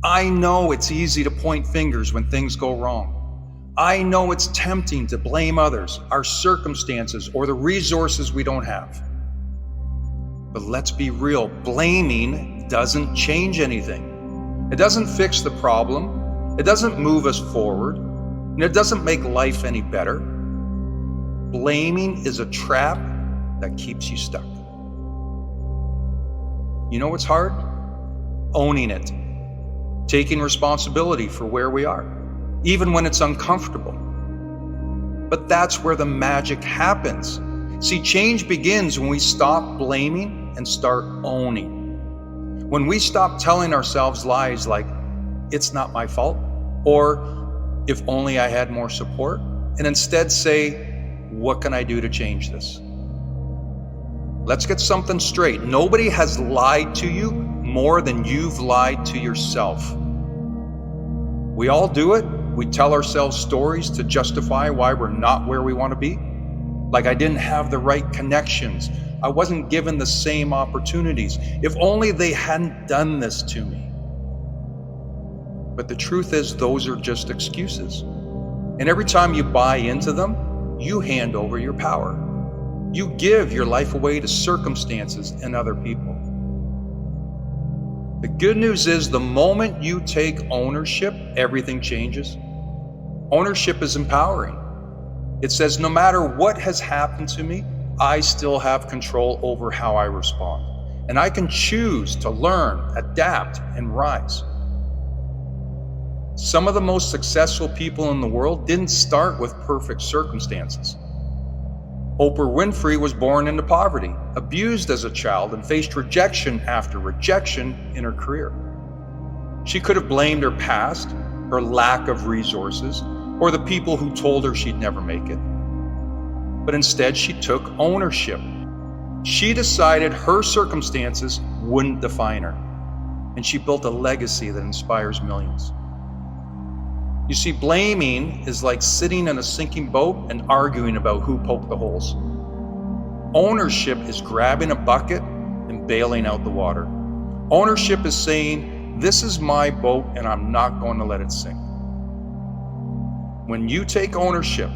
I know it's easy to point fingers when things go wrong. I know it's tempting to blame others, our circumstances, or the resources we don't have. But let's be real, blaming doesn't change anything. It doesn't fix the problem, it doesn't move us forward, and it doesn't make life any better. Blaming is a trap that keeps you stuck. You know what's hard? Owning it. Taking responsibility for where we are, even when it's uncomfortable. But that's where the magic happens. See, change begins when we stop blaming and start owning. When we stop telling ourselves lies like, it's not my fault, or if only I had more support, and instead say, what can I do to change this? Let's get something straight. Nobody has lied to you more than you've lied to yourself. We all do it. We tell ourselves stories to justify why we're not where we want to be. Like, I didn't have the right connections. I wasn't given the same opportunities. If only they hadn't done this to me. But the truth is, those are just excuses. And every time you buy into them, you hand over your power. You give your life away to circumstances and other people. The good news is, the moment you take ownership, everything changes. Ownership is empowering. It says, no matter what has happened to me, I still have control over how I respond. And I can choose to learn, adapt, and rise. Some of the most successful people in the world didn't start with perfect circumstances. Oprah Winfrey was born into poverty, abused as a child, and faced rejection after rejection in her career. She could have blamed her past, her lack of resources, or the people who told her she'd never make it. But instead, she took ownership. She decided her circumstances wouldn't define her, and she built a legacy that inspires millions. You see, blaming is like sitting in a sinking boat and arguing about who poked the holes. Ownership is grabbing a bucket and bailing out the water. Ownership is saying, this is my boat and I'm not going to let it sink. When you take ownership,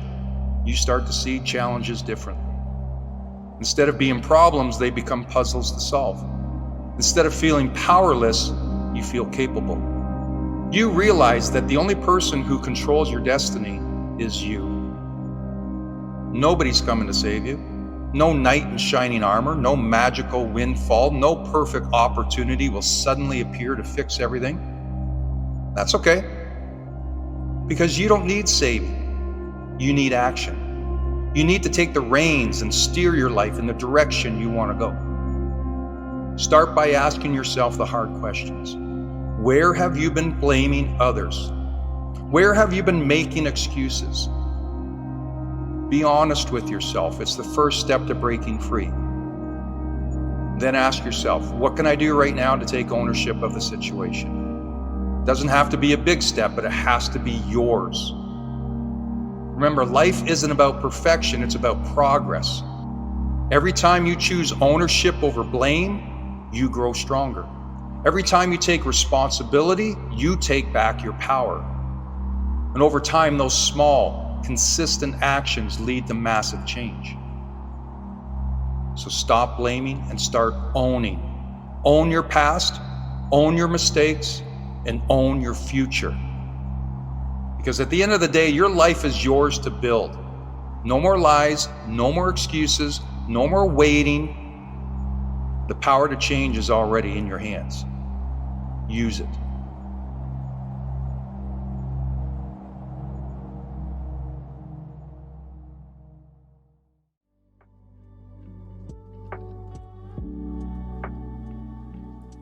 you start to see challenges differently. Instead of being problems, they become puzzles to solve. Instead of feeling powerless, you feel capable. You realize that the only person who controls your destiny is you. Nobody's coming to save you. No knight in shining armor, no magical windfall, no perfect opportunity will suddenly appear to fix everything. That's okay, because you don't need saving. You need action. You need to take the reins and steer your life in the direction you want to go. Start by asking yourself the hard questions. Where have you been blaming others? Where have you been making excuses? Be honest with yourself. It's the first step to breaking free. Then ask yourself, what can I do right now to take ownership of the situation? It doesn't have to be a big step, but it has to be yours. Remember, life isn't about perfection, it's about progress. Every time you choose ownership over blame, you grow stronger. Every time you take responsibility, you take back your power. And over time, those small, consistent actions lead to massive change. So stop blaming and start owning. Own your past, own your mistakes, and own your future. Because at the end of the day, your life is yours to build. No more lies, no more excuses, no more waiting. The power to change is already in your hands. Use it.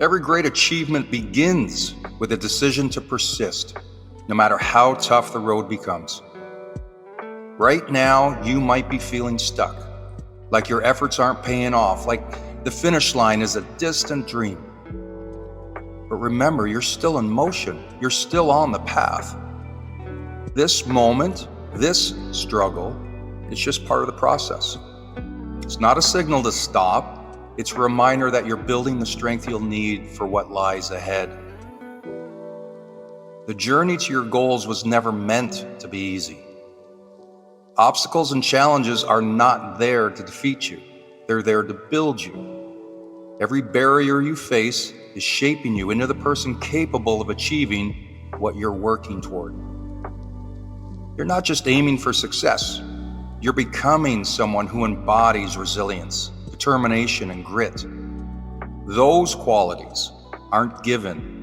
Every great achievement begins with a decision to persist, no matter how tough the road becomes. Right now, you might be feeling stuck, like your efforts aren't paying off, like the finish line is a distant dream. But remember, you're still in motion. You're still on the path. This moment, this struggle, is just part of the process. It's not a signal to stop. It's a reminder that you're building the strength you'll need for what lies ahead. The journey to your goals was never meant to be easy. Obstacles and challenges are not there to defeat you. They're there to build you. Every barrier you face is shaping you into the person capable of achieving what you're working toward. You're not just aiming for success. You're becoming someone who embodies resilience, determination, and grit. Those qualities aren't given,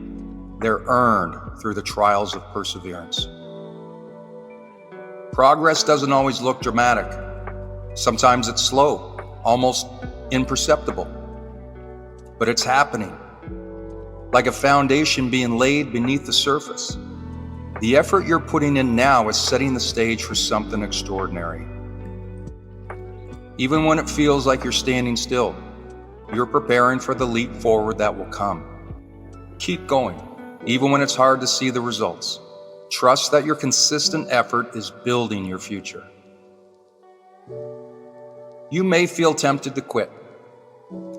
they're earned through the trials of perseverance. Progress doesn't always look dramatic. Sometimes it's slow, almost imperceptible. But it's happening, like a foundation being laid beneath the surface. The effort you're putting in now is setting the stage for something extraordinary. Even when it feels like you're standing still, you're preparing for the leap forward that will come. Keep going, even when it's hard to see the results. Trust that your consistent effort is building your future. You may feel tempted to quit.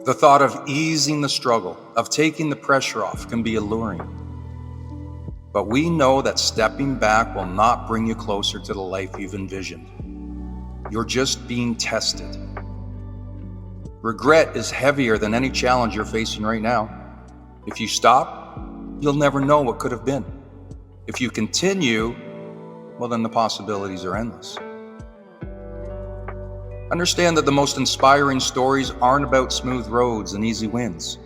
The thought of easing the struggle, of taking the pressure off, can be alluring. But we know that stepping back will not bring you closer to the life you've envisioned. You're just being tested. Regret is heavier than any challenge you're facing right now. If you stop, you'll never know what could have been. If you continue, well, then the possibilities are endless. Understand that the most inspiring stories aren't about smooth roads and easy wins.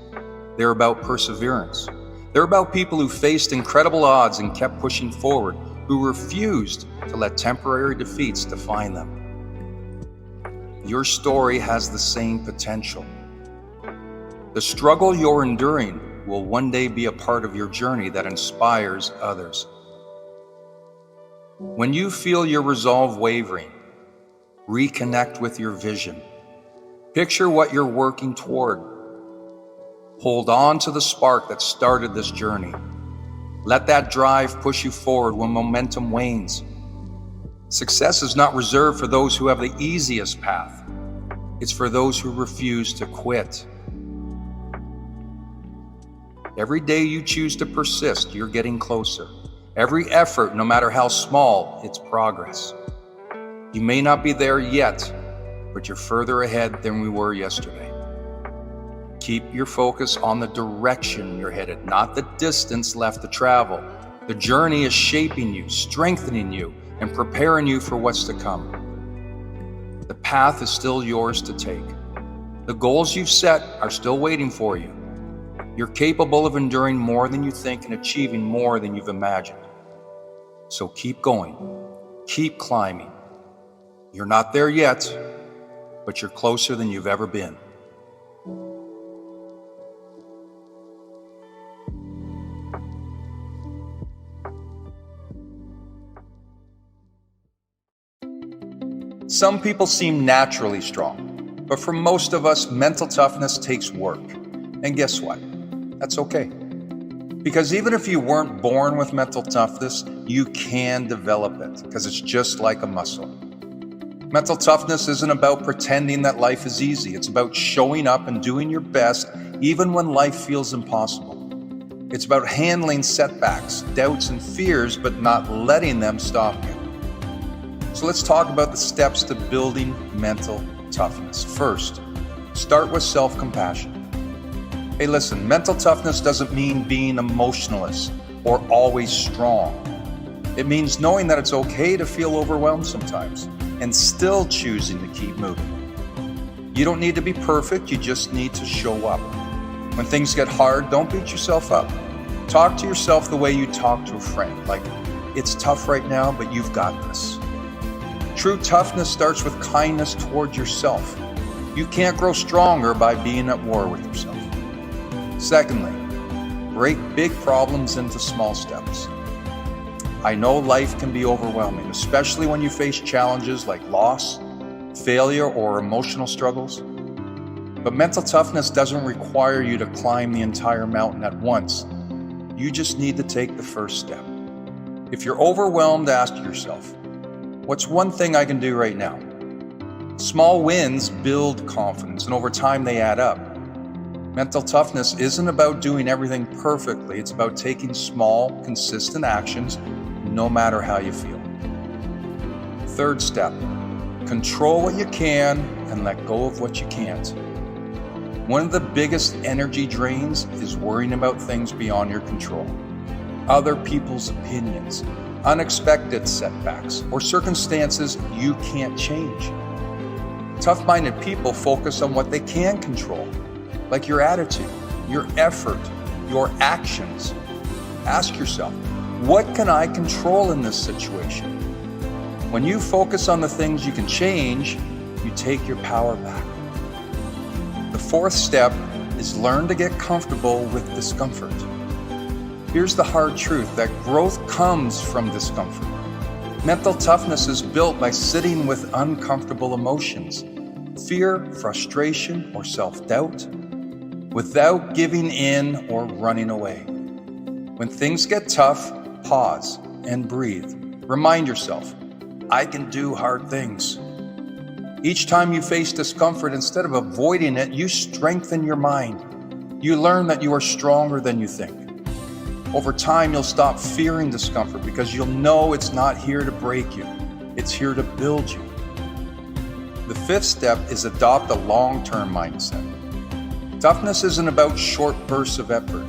They're about perseverance. They're about people who faced incredible odds and kept pushing forward, who refused to let temporary defeats define them. Your story has the same potential. The struggle you're enduring will one day be a part of your journey that inspires others. When you feel your resolve wavering, reconnect with your vision. Picture what you're working toward. Hold on to the spark that started this journey. Let that drive push you forward when momentum wanes. Success is not reserved for those who have the easiest path. It's for those who refuse to quit. Every day you choose to persist, you're getting closer. Every effort, no matter how small, it's progress. You may not be there yet, but you're further ahead than we were yesterday. Keep your focus on the direction you're headed, not the distance left to travel. The journey is shaping you, strengthening you, and preparing you for what's to come. The path is still yours to take. The goals you've set are still waiting for you. You're capable of enduring more than you think and achieving more than you've imagined. So keep going, keep climbing. You're not there yet, but you're closer than you've ever been. Some people seem naturally strong, but for most of us, mental toughness takes work. And guess what? That's okay. Because even if you weren't born with mental toughness, you can develop it, because it's just like a muscle. Mental toughness isn't about pretending that life is easy. It's about showing up and doing your best, even when life feels impossible. It's about handling setbacks, doubts, and fears, but not letting them stop you. So let's talk about the steps to building mental toughness. First, start with self-compassion. Hey, listen, mental toughness doesn't mean being emotionless or always strong. It means knowing that it's okay to feel overwhelmed sometimes and still choosing to keep moving. You don't need to be perfect, you just need to show up. When things get hard, don't beat yourself up. Talk to yourself the way you talk to a friend, like, it's tough right now, but you've got this. True toughness starts with kindness toward yourself. You can't grow stronger by being at war with yourself. Secondly, break big problems into small steps. I know life can be overwhelming, especially when you face challenges like loss, failure, or emotional struggles. But mental toughness doesn't require you to climb the entire mountain at once. You just need to take the first step. If you're overwhelmed, ask yourself, what's one thing I can do right now? Small wins build confidence, and over time they add up. Mental toughness isn't about doing everything perfectly. It's about taking small, consistent actions, no matter how you feel. Third step, control what you can and let go of what you can't. One of the biggest energy drains is worrying about things beyond your control. Other people's opinions, unexpected setbacks, or circumstances you can't change. Tough-minded people focus on what they can control, like your attitude, your effort, your actions. Ask yourself, what can I control in this situation? When you focus on the things you can change, you take your power back. The fourth step is learn to get comfortable with discomfort. Here's the hard truth that growth comes from discomfort. Mental toughness is built by sitting with uncomfortable emotions, fear, frustration, or self-doubt, without giving in or running away. When things get tough, pause and breathe. Remind yourself, I can do hard things. Each time you face discomfort, instead of avoiding it, you strengthen your mind. You learn that you are stronger than you think. Over time, you'll stop fearing discomfort because you'll know it's not here to break you. It's here to build you. The fifth step is adopt a long-term mindset. Toughness isn't about short bursts of effort.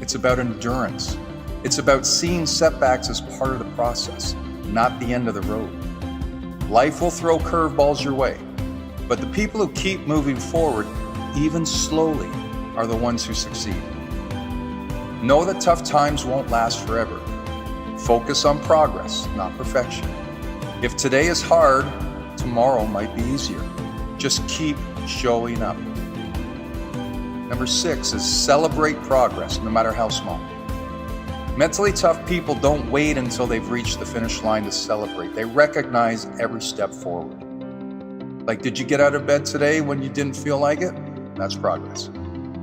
It's about endurance. It's about seeing setbacks as part of the process, not the end of the road. Life will throw curveballs your way, but the people who keep moving forward, even slowly, are the ones who succeed. Know that tough times won't last forever. Focus on progress, not perfection. If today is hard, tomorrow might be easier. Just keep showing up. Number 6 is celebrate progress, no matter how small. Mentally tough people don't wait until they've reached the finish line to celebrate. They recognize every step forward. Like, did you get out of bed today when you didn't feel like it? That's progress.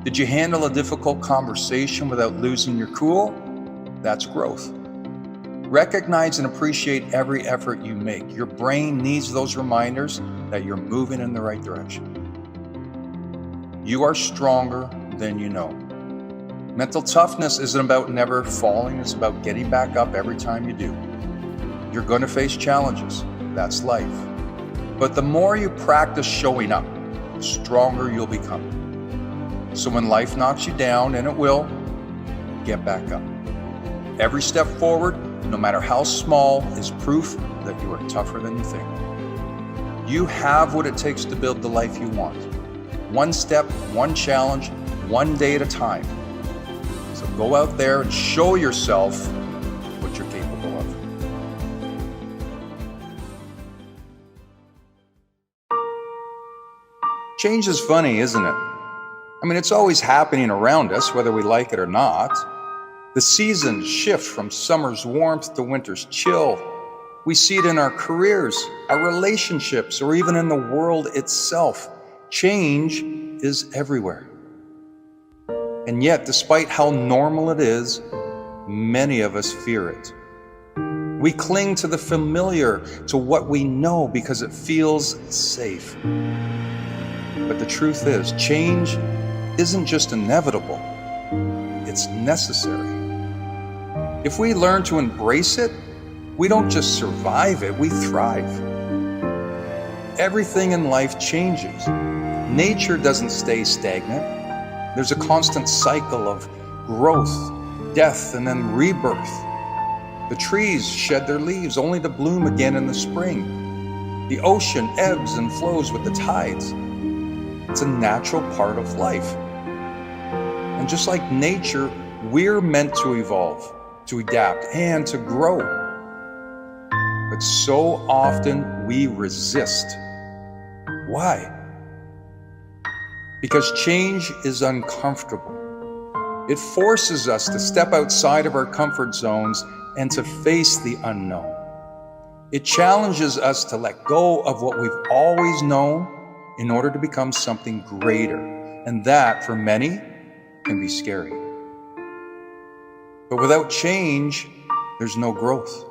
Did you handle a difficult conversation without losing your cool? That's growth. Recognize and appreciate every effort you make. Your brain needs those reminders that you're moving in the right direction. You are stronger than you know. Mental toughness isn't about never falling, it's about getting back up every time you do. You're going to face challenges. That's life. But the more you practice showing up, the stronger you'll become. So when life knocks you down, and it will, get back up. Every step forward, no matter how small, is proof that you are tougher than you think. You have what it takes to build the life you want. One step, one challenge, one day at a time. So go out there and show yourself what you're capable of. Change is funny, isn't it? I mean, it's always happening around us, whether we like it or not. The seasons shift from summer's warmth to winter's chill. We see it in our careers, our relationships, or even in the world itself. Change is everywhere. And yet, despite how normal it is, many of us fear it. We cling to the familiar, to what we know, because it feels safe. But the truth is, change isn't just inevitable, it's necessary. If we learn to embrace it, we don't just survive it, we thrive. Everything in life changes. Nature doesn't stay stagnant. There's a constant cycle of growth, death, and then rebirth. The trees shed their leaves only to bloom again in the spring. The ocean ebbs and flows with the tides. It's a natural part of life. And just like nature, we're meant to evolve, to adapt, and to grow. But so often we resist. Why? Because change is uncomfortable. It forces us to step outside of our comfort zones and to face the unknown. It challenges us to let go of what we've always known in order to become something greater. And that, for many, can be scary. But without change, there's no growth.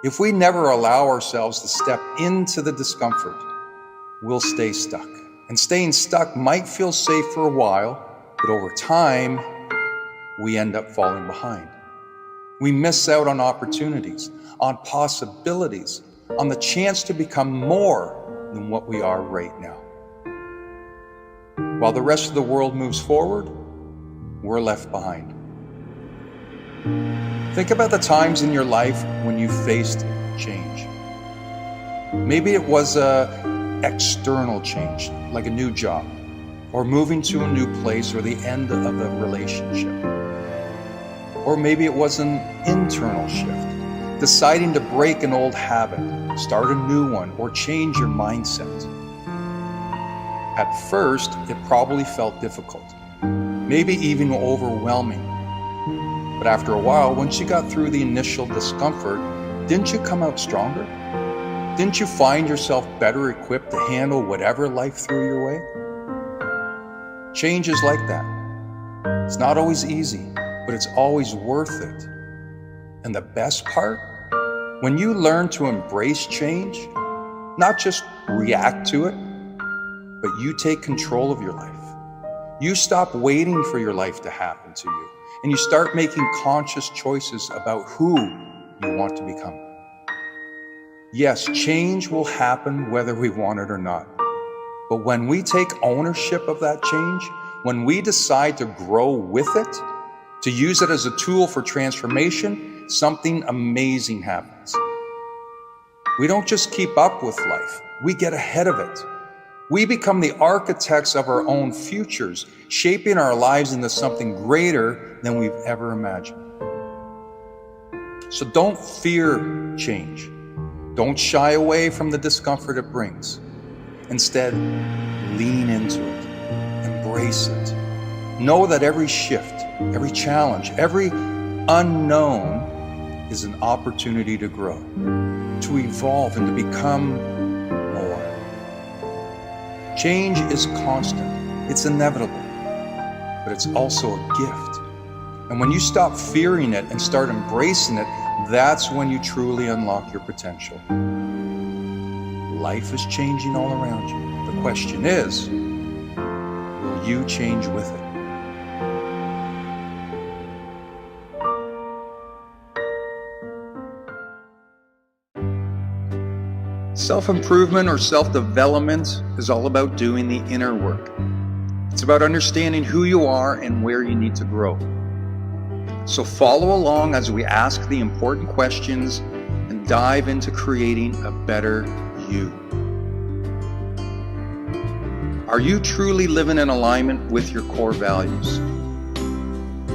If we never allow ourselves to step into the discomfort, we'll stay stuck. And staying stuck might feel safe for a while, but over time, we end up falling behind. We miss out on opportunities, on possibilities, on the chance to become more than what we are right now. While the rest of the world moves forward, we're left behind. Think about the times in your life when you faced change. Maybe it was an external change, like a new job, or moving to a new place, or the end of a relationship. Or maybe it was an internal shift, deciding to break an old habit, start a new one, or change your mindset. At first, it probably felt difficult, maybe even overwhelming. But after a while, once you got through the initial discomfort, didn't you come out stronger? Didn't you find yourself better equipped to handle whatever life threw your way? Change is like that. It's not always easy, but it's always worth it. And the best part? When you learn to embrace change, not just react to it, but you take control of your life. You stop waiting for your life to happen to you, and you start making conscious choices about who you want to become. Yes, change will happen whether we want it or not. But when we take ownership of that change, when we decide to grow with it, to use it as a tool for transformation, something amazing happens. We don't just keep up with life, we get ahead of it. We become the architects of our own futures, shaping our lives into something greater than we've ever imagined. So don't fear change. Don't shy away from the discomfort it brings. Instead, lean into it, embrace it. Know that every shift, every challenge, every unknown is an opportunity to grow, to evolve, and to become more. Change is constant, it's inevitable, but it's also a gift. And when you stop fearing it and start embracing it, that's when you truly unlock your potential. Life is changing all around you. The question is, will you change with it? Self-improvement or self-development is all about doing the inner work. It's about understanding who you are and where you need to grow. So follow along as we ask the important questions and dive into creating a better you. Are you truly living in alignment with your core values?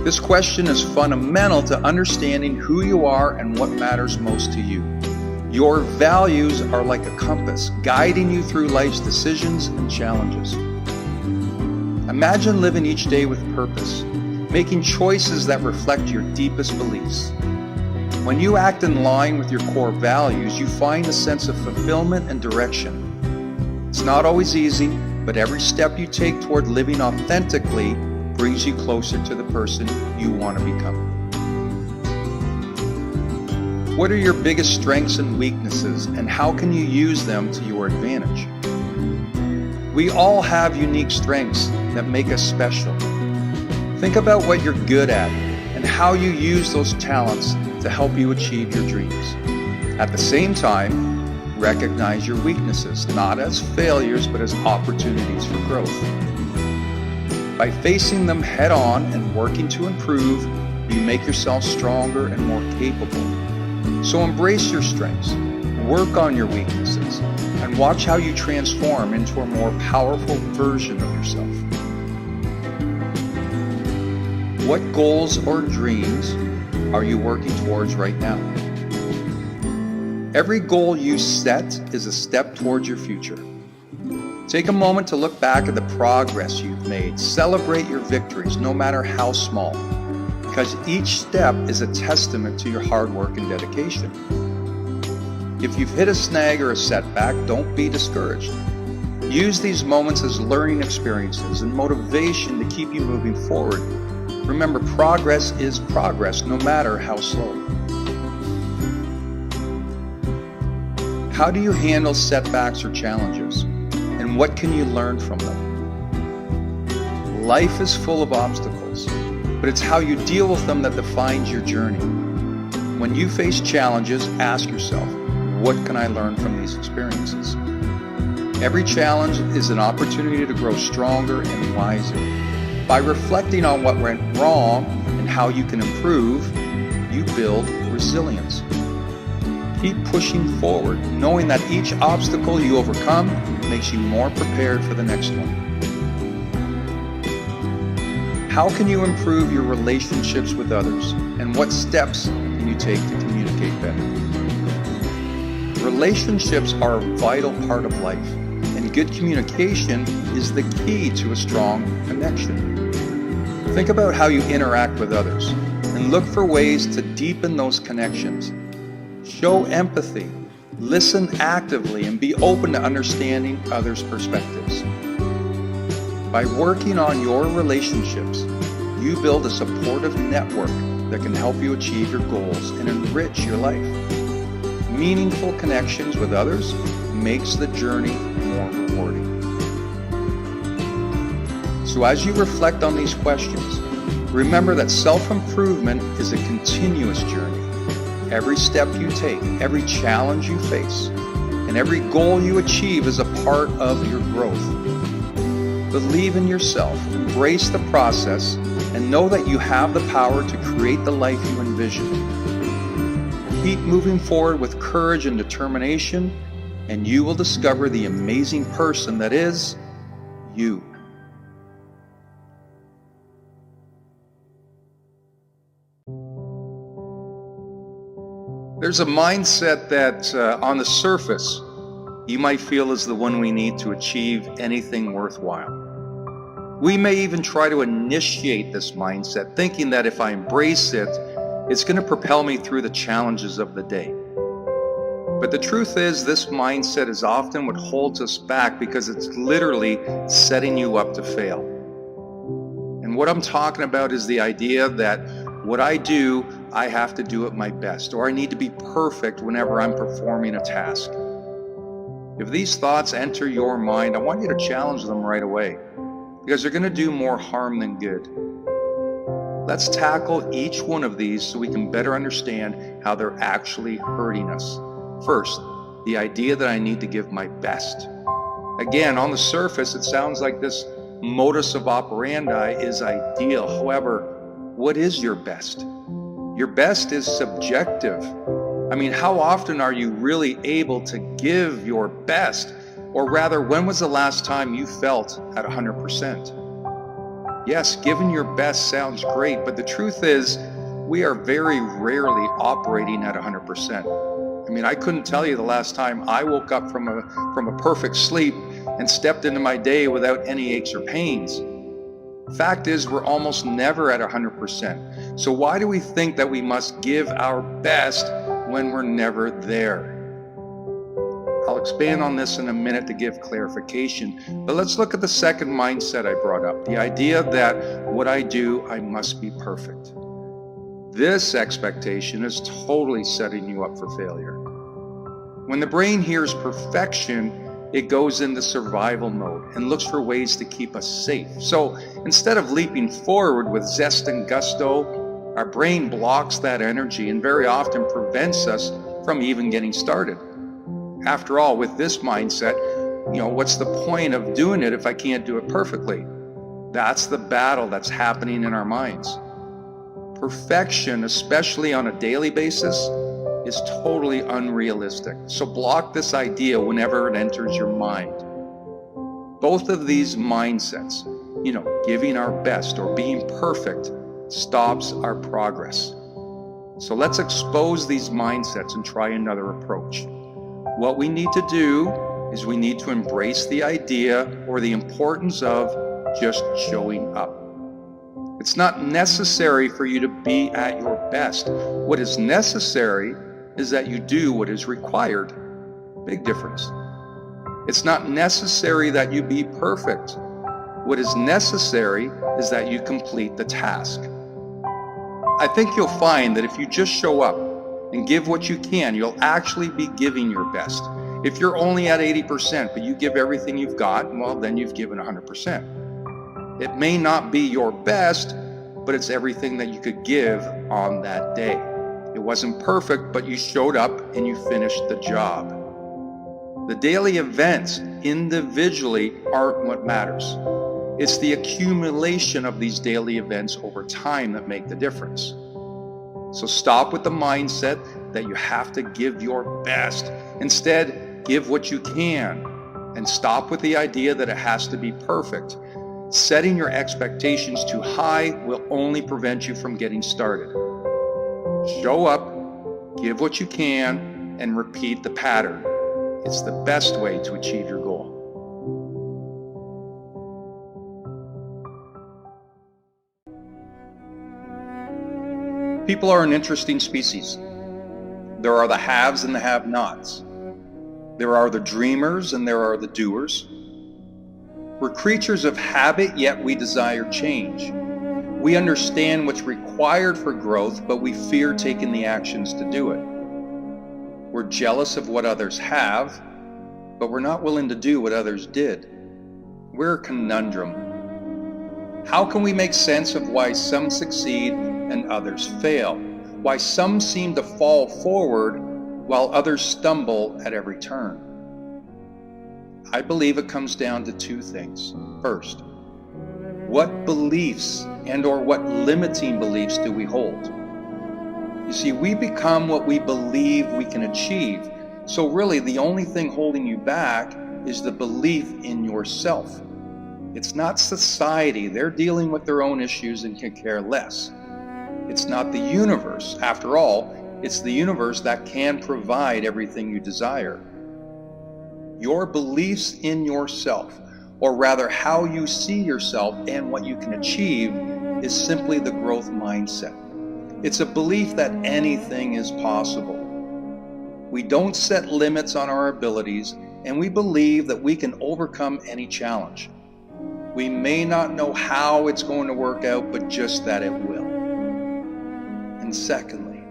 This question is fundamental to understanding who you are and what matters most to you. Your values are like a compass, guiding you through life's decisions and challenges. Imagine living each day with purpose, making choices that reflect your deepest beliefs. When you act in line with your core values, you find a sense of fulfillment and direction. It's not always easy, but every step you take toward living authentically brings you closer to the person you want to become. What are your biggest strengths and weaknesses, and how can you use them to your advantage? We all have unique strengths that make us special. Think about what you're good at and how you use those talents to help you achieve your dreams. At the same time, recognize your weaknesses, not as failures, but as opportunities for growth. By facing them head on and working to improve, you make yourself stronger and more capable. So embrace your strengths, work on your weaknesses, and watch how you transform into a more powerful version of yourself. What goals or dreams are you working towards right now? Every goal you set is a step towards your future. Take a moment to look back at the progress you've made. Celebrate your victories, no matter how small, because each step is a testament to your hard work and dedication. If you've hit a snag or a setback, don't be discouraged. Use these moments as learning experiences and motivation to keep you moving forward. Remember, progress is progress, no matter how slow. How do you handle setbacks or challenges? And And what can you learn from them? Life is full of obstacles, but it's how you deal with them that defines your journey. When you face challenges, ask yourself, what can I learn from these experiences? Every challenge is an opportunity to grow stronger and wiser. By reflecting on what went wrong and how you can improve, you build resilience. Keep pushing forward, knowing that each obstacle you overcome makes you more prepared for the next one. How can you improve your relationships with others, and what steps can you take to communicate better? Relationships are a vital part of life, and good communication is the key to a strong connection. Think about how you interact with others, and look for ways to deepen those connections. Show empathy, listen actively, and be open to understanding others' perspectives. By working on your relationships, you build a supportive network that can help you achieve your goals and enrich your life. Meaningful connections with others makes the journey more rewarding. So as you reflect on these questions, remember that self-improvement is a continuous journey. Every step you take, every challenge you face, and every goal you achieve is a part of your growth. Believe in yourself, embrace the process, and know that you have the power to create the life you envision. Keep moving forward with courage and determination, and you will discover the amazing person that is you. There's a mindset that on the surface, you might feel is the one we need to achieve anything worthwhile. We may even try to initiate this mindset, thinking that if I embrace it, it's going to propel me through the challenges of the day. But the truth is, this mindset is often what holds us back because it's literally setting you up to fail. And what I'm talking about is the idea that what I do, I have to do it my best, or I need to be perfect whenever I'm performing a task. If these thoughts enter your mind, I want you to challenge them right away, because they're going to do more harm than good. Let's tackle each one of these so we can better understand how they're actually hurting us. First, the idea that I need to give my best. Again, on the surface, it sounds like this modus of operandi is ideal. However, what is your best? Your best is subjective. I mean, how often are you really able to give your best? Or rather, when was the last time you felt at 100%? Yes, giving your best sounds great, but the truth is, we are very rarely operating at 100%. I mean, I couldn't tell you the last time I woke up from a perfect sleep and stepped into my day without any aches or pains. Fact is, we're almost never at 100%. So why do we think that we must give our best when we're never there? I'll expand on this in a minute to give clarification, but let's look at the second mindset I brought up, the idea that what I do, I must be perfect. This expectation is totally setting you up for failure. When the brain hears perfection, it goes into survival mode and looks for ways to keep us safe. So instead of leaping forward with zest and gusto, our brain blocks that energy and very often prevents us from even getting started. After all, with this mindset, what's the point of doing it if I can't do it perfectly? That's the battle that's happening in our minds. Perfection, especially on a daily basis, is totally unrealistic. So block this idea whenever it enters your mind. Both of these mindsets, giving our best or being perfect, stops our progress. So let's expose these mindsets and try another approach. What we need to do is we need to embrace the idea or the importance of just showing up. It's not necessary for you to be at your best. What is necessary is that you do what is required. Big difference. It's not necessary that you be perfect. What is necessary is that you complete the task. I think you'll find that if you just show up and give what you can, you'll actually be giving your best. If you're only at 80%, but you give everything you've got, well, then you've given 100%. It may not be your best, but it's everything that you could give on that day. It wasn't perfect, but you showed up and you finished the job. The daily events individually aren't what matters. It's the accumulation of these daily events over time that make the difference. So stop with the mindset that you have to give your best. Instead, give what you can. And stop with the idea that it has to be perfect. Setting your expectations too high will only prevent you from getting started. Show up, give what you can, and repeat the pattern. It's the best way to achieve your goal. People are an interesting species. There are the haves and the have-nots. There are the dreamers and there are the doers. We're creatures of habit, yet we desire change. We understand what's required for growth, but we fear taking the actions to do it. We're jealous of what others have, but we're not willing to do what others did. We're a conundrum. How can we make sense of why some succeed and others fail? Why some seem to fall forward while others stumble at every turn? I believe it comes down to two things. First, what beliefs and/or what limiting beliefs do we hold? You see, we become what we believe we can achieve. So really, the only thing holding you back is the belief in yourself. It's not society. They're dealing with their own issues and can care less. It's not the universe. After all, it's the universe that can provide everything you desire. Your beliefs in yourself, or rather how you see yourself and what you can achieve, is simply the growth mindset. It's a belief that anything is possible. We don't set limits on our abilities, and we believe that we can overcome any challenge. We may not know how it's going to work out, but just that it will. And secondly,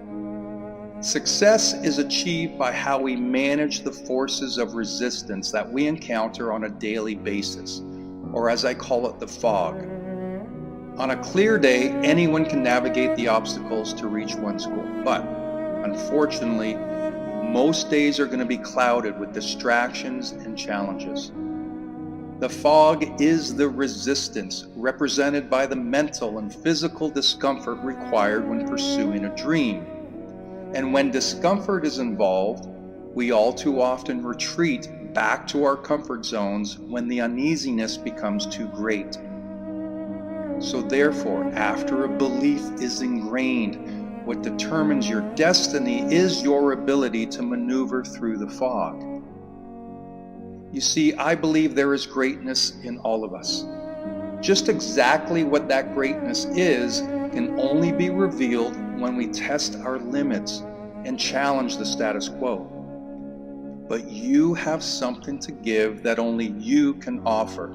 success is achieved by how we manage the forces of resistance that we encounter on a daily basis, or as I call it, the fog. On a clear day, anyone can navigate the obstacles to reach one's goal, but unfortunately, most days are going to be clouded with distractions and challenges. The fog is the resistance represented by the mental and physical discomfort required when pursuing a dream. And when discomfort is involved, we all too often retreat back to our comfort zones when the uneasiness becomes too great. So therefore, after a belief is ingrained, what determines your destiny is your ability to maneuver through the fog. You see, I believe there is greatness in all of us. Just exactly what that greatness is can only be revealed when we test our limits and challenge the status quo. But you have something to give that only you can offer.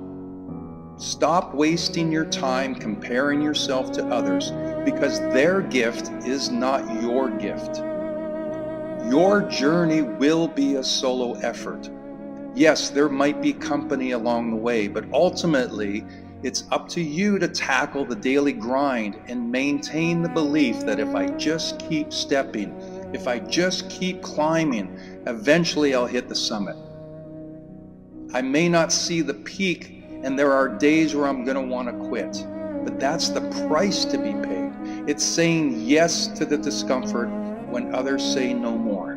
Stop wasting your time comparing yourself to others, because their gift is not your gift. Your journey will be a solo effort. Yes, there might be company along the way, but ultimately, it's up to you to tackle the daily grind and maintain the belief that if I just keep stepping, if I just keep climbing, eventually I'll hit the summit. I may not see the peak, and there are days where I'm going to want to quit, but that's the price to be paid. It's saying yes to the discomfort when others say no more.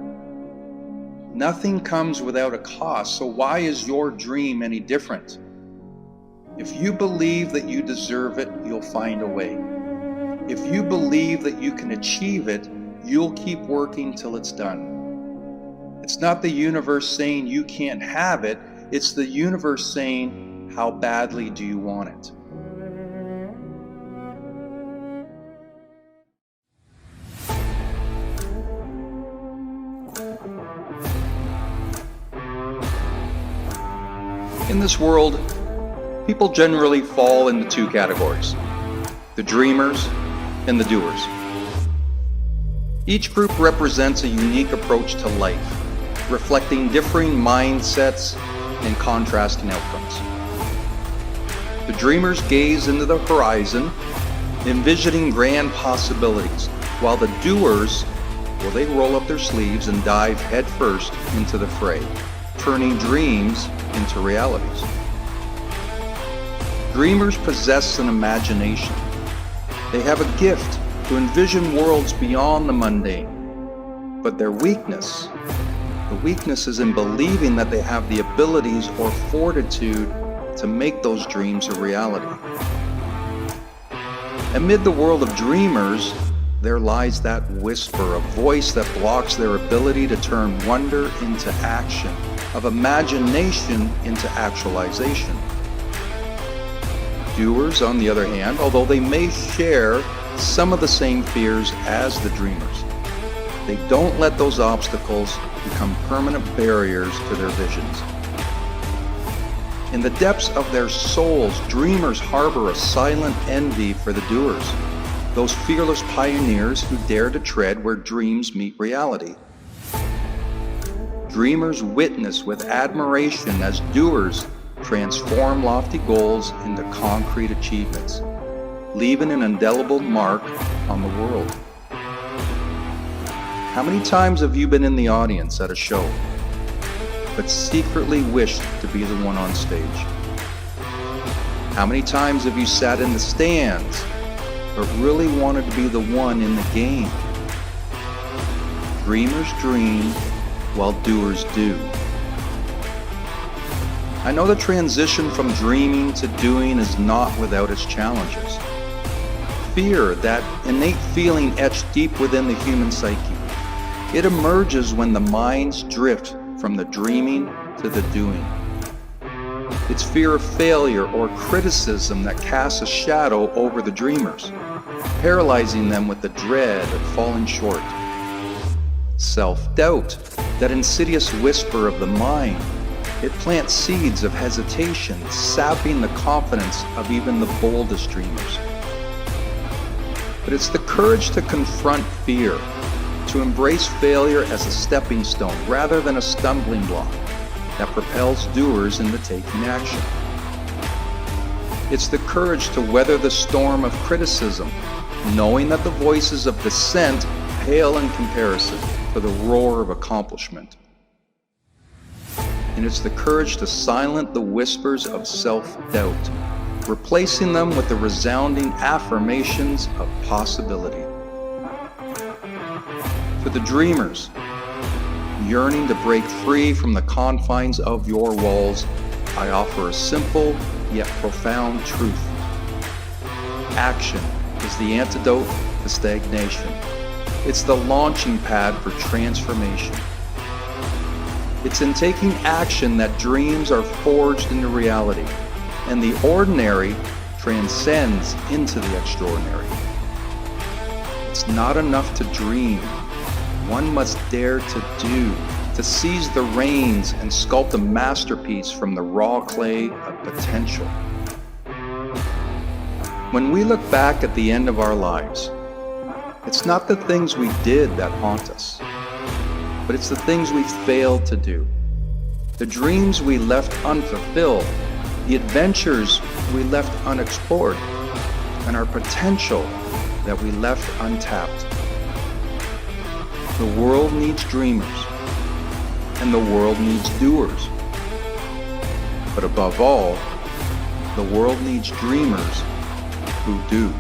Nothing comes without a cost, so why is your dream any different? If you believe that you deserve it, you'll find a way. If you believe that you can achieve it, you'll keep working till it's done. It's not the universe saying you can't have it, it's the universe saying, how badly do you want it? In this world, people generally fall into two categories: the dreamers and the doers. Each group represents a unique approach to life. reflecting differing mindsets and contrasting outcomes. The dreamers gaze into the horizon, envisioning grand possibilities, while the doers, well, they roll up their sleeves and dive headfirst into the fray, turning dreams into realities. Dreamers possess an imagination. They have a gift to envision worlds beyond the mundane. But their weakness, the weakness is in believing that they have the abilities or fortitude to make those dreams a reality. Amid the world of dreamers, there lies that whisper, a voice that blocks their ability to turn wonder into action, of imagination into actualization. Doers, on the other hand, although they may share some of the same fears as the dreamers, they don't let those obstacles become permanent barriers to their visions. In the depths of their souls, dreamers harbor a silent envy for the doers, those fearless pioneers who dare to tread where dreams meet reality. Dreamers witness with admiration as doers transform lofty goals into concrete achievements, leaving an indelible mark on the world. How many times have you been in the audience at a show, but secretly wished to be the one on stage? How many times have you sat in the stands, but really wanted to be the one in the game? Dreamers dream while doers do. I know the transition from dreaming to doing is not without its challenges. Fear, that innate feeling etched deep within the human psyche, it emerges when the minds drift from the dreaming to the doing. It's fear of failure or criticism that casts a shadow over the dreamers, paralyzing them with the dread of falling short. Self-doubt, that insidious whisper of the mind, it plants seeds of hesitation, sapping the confidence of even the boldest dreamers. But it's the courage to confront fear, to embrace failure as a stepping stone rather than a stumbling block, that propels doers into taking action. It's the courage to weather the storm of criticism, knowing that the voices of dissent pale in comparison to the roar of accomplishment. And it's the courage to silence the whispers of self-doubt, replacing them with the resounding affirmations of possibility. For the dreamers, yearning to break free from the confines of your walls, I offer a simple yet profound truth. Action is the antidote to stagnation. It's the launching pad for transformation. It's in taking action that dreams are forged into reality, and the ordinary transcends into the extraordinary. It's not enough to dream. One must dare to do, to seize the reins and sculpt a masterpiece from the raw clay of potential. When we look back at the end of our lives, it's not the things we did that haunt us, but it's the things we failed to do, the dreams we left unfulfilled, the adventures we left unexplored, and our potential that we left untapped. The world needs dreamers, and the world needs doers. But above all, the world needs dreamers who do.